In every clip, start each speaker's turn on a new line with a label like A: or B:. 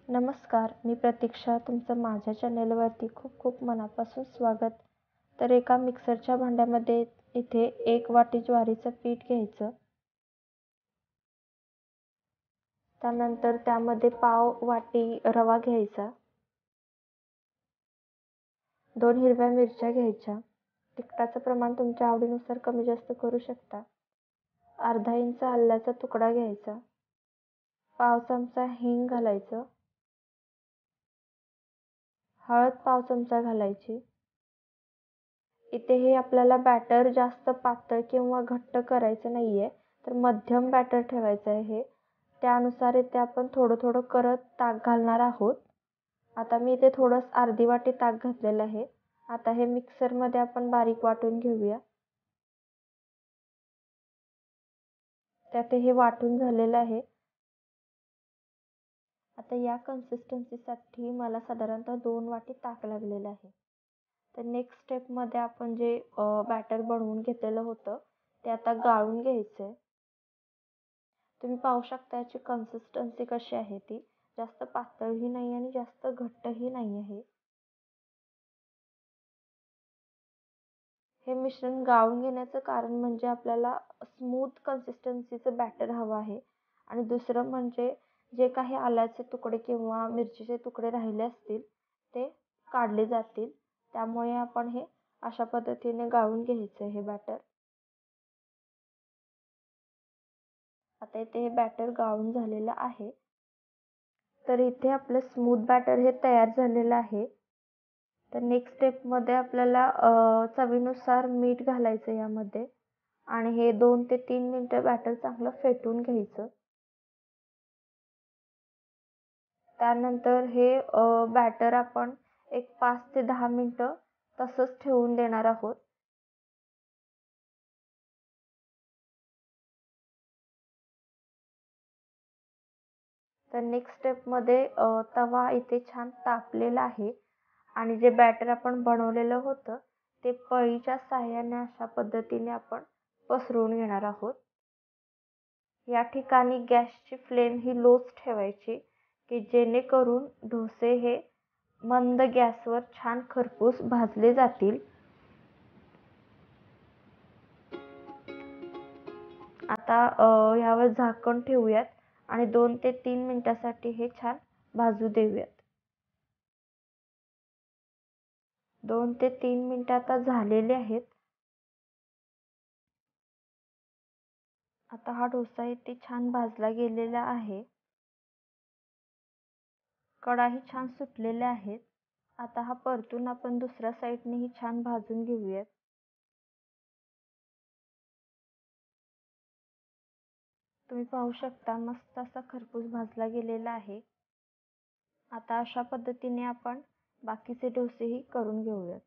A: नमस्कार, मी प्रतीक्षा. तुमचं माझ्या चॅनेलवरती खूप खूप मनापासून स्वागत. तर एका मिक्सरच्या भांड्यामध्ये इथे 1 वाटी ज्वारीचं पीठ घ्यायचं. त्यानंतर त्यामध्ये पाव वाटी रवा घ्यायचा. 2 हिरव्या मिरच्या घ्यायच्या. तिखटाचं प्रमाण तुमच्या आवडीनुसार कमी जास्त करू शकता. अर्धा इंच आल्याचा तुकडा घ्यायचा. पाव चमचा हिंग घालायचं. हळद पाव चमचा घालायची. इथे हे आपल्याला बॅटर जास्त पातळ किंवा घट्ट करायचं नाहीये, तर मध्यम बॅटर ठेवायचं आहे हे. त्यानुसार इथे आपण थोडं थोडं करत ताक घालणार आहोत. आता मी इथे अर्धी वाटी ताक घातलेलं आहे. आता हे मिक्सरमध्ये आपण बारीक वाटून घेऊया. त्यात हे वाटून झालेलं आहे. आता या कन्सिस्टन्सीसाठी मला साधारणतः 2 वाटी ताक लागलेलं आहे. तर नेक्स्ट स्टेपमध्ये आपण जे बॅटर बनवून घेतलेलं होतं ते आता गाळून घ्यायचंय. तुम्ही पाहू शकता याची कन्सिस्टन्सी कशी आहे ती. जास्त पातळही नाही आणि जास्त घट्टही नाही आहे. हे मिश्रण गाळून घेण्याचं कारण म्हणजे आपल्याला स्मूथ कन्सिस्टन्सीचं बॅटर हवं आहे आणि दुसरं म्हणजे जे काही आल्याचे तुकडे किंवा मिरचीचे तुकडे राहिले असतील ते काढले जातील. त्यामुळे आपण हे अशा पद्धतीने गाळून घ्यायचं हे बॅटर. आता इथे हे बॅटर गाळून झालेलं आहे. तर इथे आपलं स्मूथ बॅटर हे तयार झालेलं आहे. तर नेक्स्ट स्टेपमध्ये आपल्याला चवीनुसार मीठ घालायचं यामध्ये आणि हे 2 ते 3 मिनिटं बॅटर चांगलं फेटून घ्यायचं. त्यानंतर हे बॅटर आपण एक 5 ते 10 मिनिटं तसंच ठेवून देणार आहोत. तर नेक्स्ट स्टेपमध्ये तवा इथे छान तापलेला आहे आणि जे बॅटर आपण बनवलेलं होतं ते पळीच्या साहाय्याने अशा पद्धतीने आपण पसरवून घेणार आहोत. या ठिकाणी गॅसची फ्लेम ही लोच ठेवायची की जेणेकरून डोसे हे मंद गॅसवर छान खरपूस भाजले जातील. आता यावर झाकण ठेवूयात आणि 2 ते 3 मिनिटासाठी हे छान भाजू देऊयात. 2 ते 3 मिनिटं आता झालेले आहेत. आता हा डोसा इथे छान भाजला गेलेला आहे. कडाही छान सुटलेल्या आहेत. आता हा परतून आपण दुसऱ्या साईडनेही छान भाजून घेऊयात. तुम्ही पाहू शकता मस्त असा खरपूस भाजला गेलेला आहे. आता अशा पद्धतीने आपण बाकीचे डोसेही करून घेऊयात.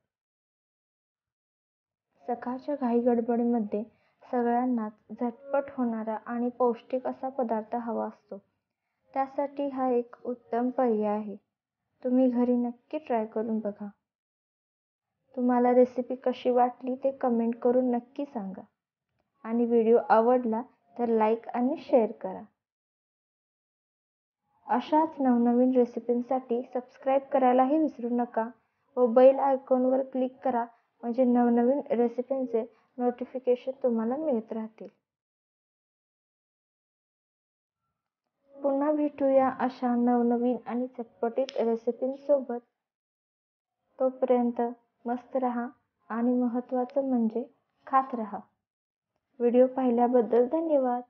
A: सकाळच्या घाई गडबडीमध्ये सगळ्यांनाच झटपट होणारा आणि पौष्टिक असा पदार्थ हवा असतो. त्यासाठी हा एक उत्तम पर्याय आहे. तुम्ही घरी नक्की ट्राय करून बघा. तुम्हाला रेसिपी कशी वाटली ते कमेंट करून नक्की सांगा आणि व्हिडिओ आवडला तर लाईक आणि शेअर करा. अशाच नवनवीन रेसिपींसाठी सबस्क्राईब करायलाही विसरू नका व बेल आयकॉनवर क्लिक करा म्हणजे नवनवीन रेसिपींचे नोटिफिकेशन तुम्हाला मिळत राहतील. पुन्हा भेटूया अशा नवनवीन आणि चटपटीत रेसिपींसोबत. तोपर्यंत मस्त रहा आणि महत्त्वाचं म्हणजे खात रहा. व्हिडिओ पाहिल्याबद्दल धन्यवाद.